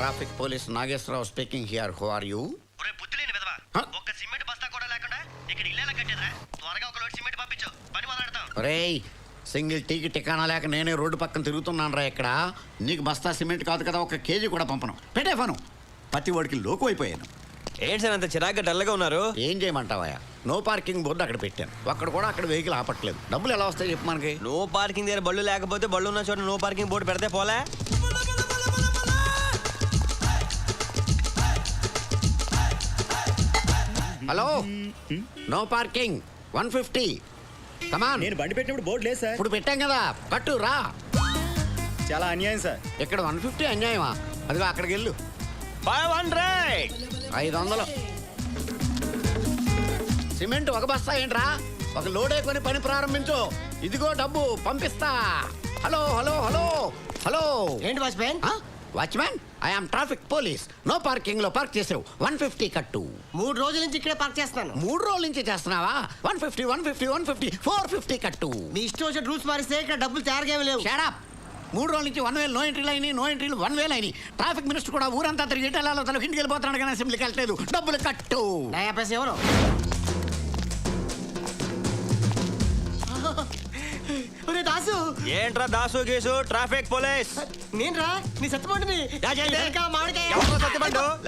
Traffic police Nageswararao speaking here. Who are you? ఒరే బుద్ధిలేని విధవా, ఒక్క సిమెంట్ బస్తా కూడా లేకుండా ఇక్కడ ఇల్లేలా కట్టేదిరా? త్వరగా ఒక లోడ్ సిమెంట్ పంపించు, పని మొదలెడతాం. రేయ్, సింగిల్ టీకి టికానా లేక నేనే రోడ్డు పక్కన తిరుగుతున్నాను రా. ఇక్కడ నీకు బస్తా సిమెంట్ కాదు కదా, ఒక కేజీ కూడా పంపను. పెట్టేఫాను. పత్తి వాడికి లోకు అయిపోయాను. ఏంటి సార్ అంత చిరాగ్గా డల్గా ఉన్నారు? ఏం చేయమంటావా? నో పార్కింగ్ బోర్డు అక్కడ పెట్టాను. అక్కడ కూడా అక్కడ వెహికల్ ఆపట్లేదు. డబ్బులు ఎలా వస్తాయి చెప్పు మనకి? నో పార్కింగ్ దగ్గర బళ్ళు లేకపోతే బళ్ళు ఉన్న చోట నో పార్కింగ్ బోర్డు పెడితే పోలే. Hello, no parking 150. కమాన్. నేను బండి పెట్టినప్పుడు బోర్డు లేదు సార్. ఇప్పుడు పెట్టాం కదా, కట్టు రా. చాలా అన్యాయం సార్. ఇక్కడ 150 అన్యాయమా? అదిగో అక్కడికి వెళ్ళు. 500. 500 సిమెంట్ ఒక బస్తా ఏంట్రా? ఒక లోడే కొని పని ప్రారంభించు. ఇదిగో డబ్బు పంపిస్తా. Hello hello hello hello. ఏంటి watchman? Watchman, I'm traffic police. No parking లో పార్క్ చేసావు. 150 కట్టు. 3 రోజుల నుంచి ఇక్కడే పార్క్ చేస్తాను. 3 రోజుల నుంచి చేస్తున్నావా? 150 150 150 450 కట్టు. మీ ఇష్టం వచ్చిన రూల్స్ మారిస్తే ఇక్కడ డబ్బులు తయారుగా లేవు. షడప్. 3 రోజుల నుంచి 1000 నో ఎంట్రీలు అయినాయి, నో ఎంట్రీలు 1000 అయినాయి. ట్రాఫిక్ మినిస్టర్ కూడా ఊరంతా తిరిగి ఇటలాలో తనకి ఇంటికి వెళ్ళిపోతున్నాడు కానీ అసెంబ్లీకి వెళ్ళలేదు. డబ్బులు కట్టు. ఎవరు? దాసు. ఏంట్రా దాసు గీసు? ట్రాఫిక్ పోలీస్ నేను రా, నీ సత్తుపండుని.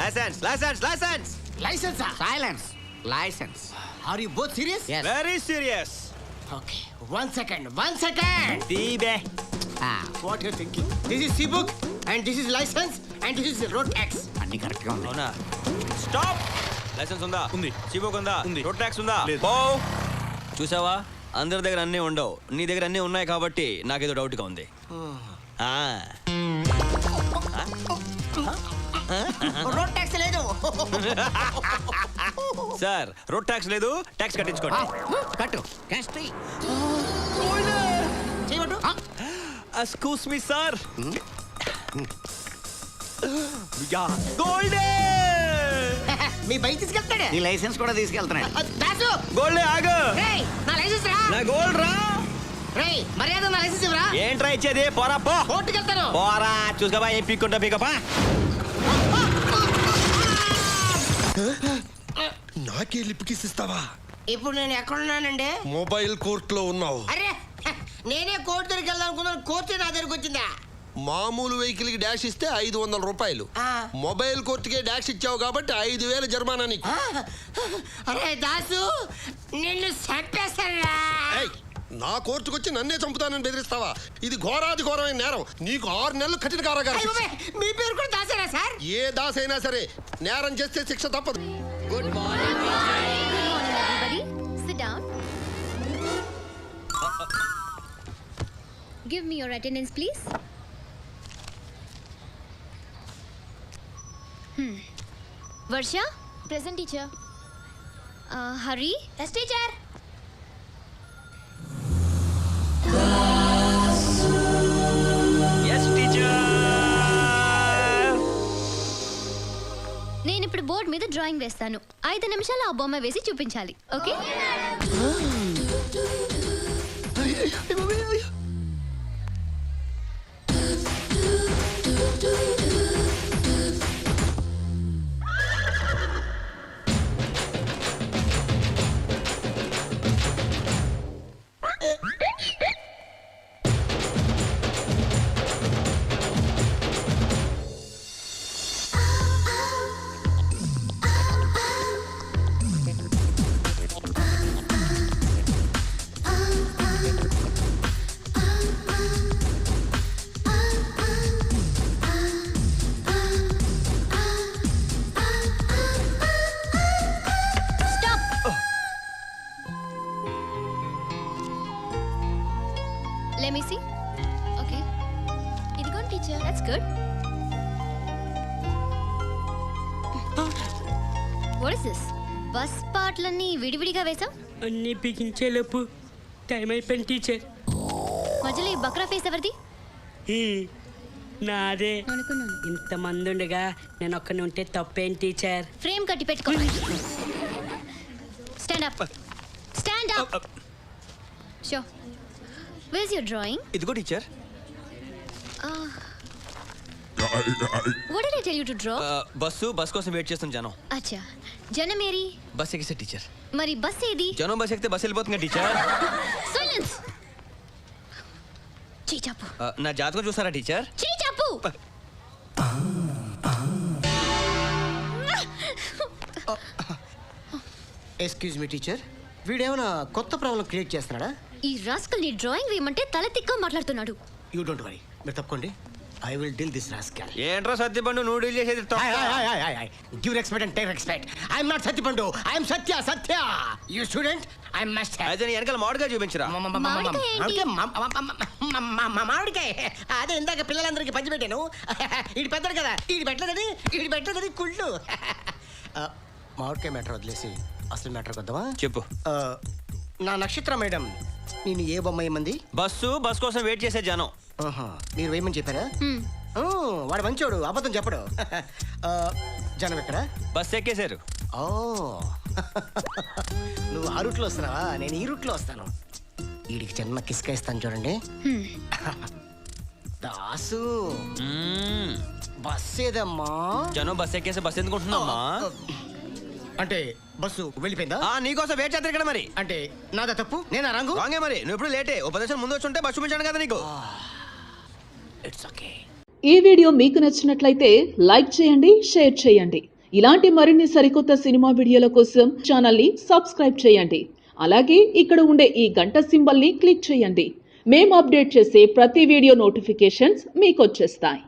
Licence licence licence licence. Silence. Licence. Are you both serious? Very serious. Okay, 1 second. తీబే. What you thinking? This is C book and this is licence and this is road tax. అన్ని correct గా ఉన్నాయి. అవునా? Stop. Licence ఉందా? ఉంది. సీబుక్ ఉందా? ఉంది. Road tax ఉందా? లేదు. చూసావా, అందరి దగ్గర అన్నీ ఉండవు, నీ దగ్గర అన్నీ ఉన్నాయి కాబట్టి నాకేదో డౌట్గా ఉంది. రోడ్ ట్యాక్స్ లేదు. సార్, రోడ్ ట్యాక్స్ లేదు, ట్యాక్స్ కట్టించుకోండి. కట్టు. క్యాష్ తీ. చేయమంటు? Excuse me sir. గోల్డే. మీ బైక్ తీసుకెళ్తాడే. నీ లైసెన్స్ కూడా తీసుకెళ్తున్నాడు. దాసు. గోల్డే ఆగు. రేయ్, నా లైసెన్స్ రా. నా గోల్డ్ రా. రేయ్, మర్యాద నా లైసెన్స్ ఇవ్వరా. ఏంట్రా ఇచ్చేది? పోరా పో. కోర్టుకి వెళ్తాను. పోరా, చూసుకోబా ఏం పీక్కుంటా పీకపా. నాకే లిప్ కిస్ ఇస్తావా? ఇప్పుడు నేను ఎక్కడున్నానండి? మొబైల్ కోర్ట్ లో ఉన్నావు. అరే, నేనే కోర్టు దగ్గరికి వెళ్దాం అనుకున్నాను, కోర్టు నా దగ్గరికి వచ్చిందా? మామూలు వెహికల్ కి డాష్ ఇస్తే 500 రూపాయలు. మొబైల్ కోర్టుకే డాష్ ఇచ్చావు కాబట్టి 5000 జరిమానా నీకు. అరే దాసు, నిన్ను చంపేస్తారా? ఏయ్, నా కోర్టుకు వచ్చి నన్నే చంపుతానని బెదిరిస్తావా? ఇది ఘోరాది ఘోరమైన నేరం. నీకు 6 నెలలు కఠిన కారాగారం. మీ పేరు కూడా దాసేనా సార్? ఏ దాస్ అయినా సరే నేరం చేస్తే శిక్ష తప్పదు. Good morning. Everybody, sit down. Give me your attendance, please. Varsha? Present, teacher. Hari? Yes, teacher. Yes, teacher. నేను ఇప్పుడు బోర్డు మీద డ్రాయింగ్ వేస్తాను. 5 నిమిషాలు ఆ బొమ్మ వేసి చూపించాలి. Okay? Let me see. Okay. ఇదిగోండి teacher. That's good. What is this? Bus పార్ట్లన్నీ విడివిడిగా వేసాం. అన్నీ బిగించేలోపు టైం అయిపోయింది టీచర్. మధ్యలో ఈ బక్రా ఫేస్ ఎవరిది? నాదే. అనుకున్నాను. ఇంతమంది ఉండగా నేను ఒక్కని ఉంటే తప్పేం టీచర్? ఫ్రేమ్ కట్టి పెట్టుకో. Stand up. Stand up. Show. Where's your drawing? ఇదిగో teacher. What did I tell you to draw? Bus కోసం వెయిట్ చేస్తాను జనం. అచ్చా జనమేరి బస్ ఎక్కిస్తే టీచర్. మరి బస్ ఏది? జనం బస్ ఎక్కితే బస్ వెళ్ళిపోతుంది టీచర్. సైలెన్స్. చీచాపు. నా జాతకం చూసారా టీచర్? చీచాపు. ఎక్స్క్యూజ్ మీ టీచర్, వీడేమైనా కొత్త ప్రాబ్లం క్రియేట్ చేస్తున్నాడా? ఈ రాస్కల్ ని డ్రాయింగ్ వేయమంటే తల తిక్క మాట్లాడుతున్నాడు. యూ డోంట్ వరీ, మీరు తప్పుకోండి. I will deal this rascal. ఏంట్రా సత్యపండు నువ్వు డీల్ చేసేది? Give respect and take respect. I'm not Satyapandu, I'm Satya. You student, I must have. అయితే నీ వెనకాల మామిడిగా చూపించరా. మామిడికాయ అదే ఇందాక పిల్లలందరికీ పంచి పెట్టాను. ఈడు పెద్దడు కదా, ఈడు పెట్టలేదని కుళ్ళు. మామిడికాయ మ్యాటర్ వదిలేసి అసలు మ్యాటర్ వద్దామా? చెప్పు. నా నక్షత్ర మేడం నేను ఏ బొమ్మ ఏమంది? బస్ కోసం వెయిట్ చేసే జనం. మీరు వేయమని చెప్పారా? వాడు మంచోడు, అబద్ధం చెప్పడు. జనం ఎక్కడ? బస్ ఎక్కేశారు. ఓ నువ్వు ఆ రూట్లో వస్తున్నావా? నేను ఈ రూట్లో వస్తాను. వీడికి చిన్న కిస్క ఇస్తాను చూడండి. దాసు బస్ ఏదమ్మా? జనం బస్ ఎక్కేసి బస్ ఎందుకుంటున్నామ్మా? అంటే బస్సు వెళ్ళిపోయిందా? నీకోసం వెయిట్ చేస్తారు ఇక్కడ. మరి అంటే నాదా తప్పు? నేనా రంగు? రాంగే మరి. నువ్వు ఎప్పుడు లేటే. ఓ 10 నిమిషాలు ముందు వచ్చి ఉంటే బస్ చూపించాను కదా నీకు. It's okay. ఈ వీడియో మీకు నచ్చినట్లయితే లైక్ చేయండి, షేర్ చేయండి. ఇలాంటి మరిన్ని సరికొత్త సినిమా వీడియోల కోసం ఛానల్ని సబ్స్క్రైబ్ చేయండి. అలాగే ఇక్కడ ఉండే ఈ గంట సింబల్ని క్లిక్ చేయండి. మేము అప్డేట్ చేసే ప్రతి వీడియో నోటిఫికేషన్స్ మీకు వచ్చేస్తాయి.